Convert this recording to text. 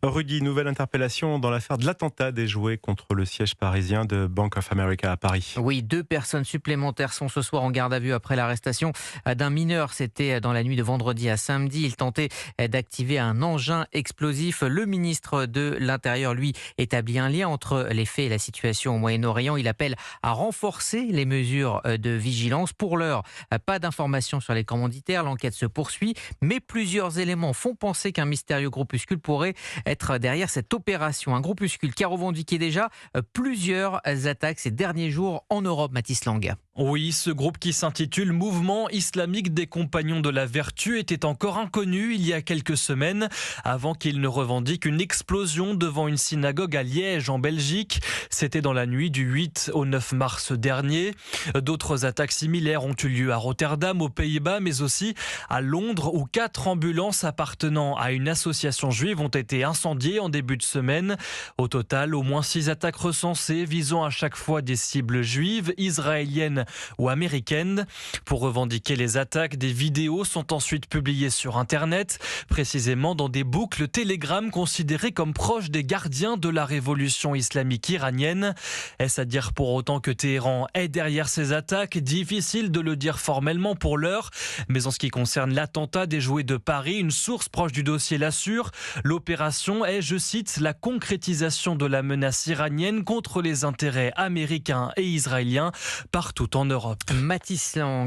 Rudy, nouvelle interpellation dans l'affaire de l'attentat déjoué contre le siège parisien de Bank of America à Paris. Oui, 2 personnes supplémentaires sont ce soir en garde à vue après l'arrestation d'un mineur. C'était dans la nuit de vendredi à samedi. Il tentait d'activer un engin explosif. Le ministre de l'Intérieur, lui, établit un lien entre les faits et la situation au Moyen-Orient. Il appelle à renforcer les mesures de vigilance. Pour l'heure, pas d'informations sur les commanditaires. L'enquête se poursuit, mais plusieurs éléments font penser qu'un mystérieux groupuscule pourrait être derrière cette opération. Un groupuscule qui a revendiqué déjà plusieurs attaques ces derniers jours en Europe, Mathis Lang. Oui, ce groupe qui s'intitule Mouvement islamique des compagnons de la vertu était encore inconnu il y a quelques semaines, avant qu'il ne revendique une explosion devant une synagogue à Liège, en Belgique. C'était dans la nuit du 8 au 9 mars dernier. D'autres attaques similaires ont eu lieu à Rotterdam, aux Pays-Bas, mais aussi à Londres, où 4 ambulances appartenant à une association juive ont été incendiées en début de semaine. Au total, au moins 6 attaques recensées visant à chaque fois des cibles juives, israéliennes ou américaines. Pour revendiquer les attaques, des vidéos sont ensuite publiées sur Internet, précisément dans des boucles Telegram considérées comme proches des gardiens de la révolution islamique iranienne. Est-ce à dire pour autant que Téhéran est derrière ces attaques? Difficile de le dire formellement pour l'heure, mais en ce qui concerne l'attentat déjoué de Paris, une source proche du dossier l'assure. L'opération est, je cite, la concrétisation de la menace iranienne contre les intérêts américains et israéliens partout en Europe. Mathis Lang.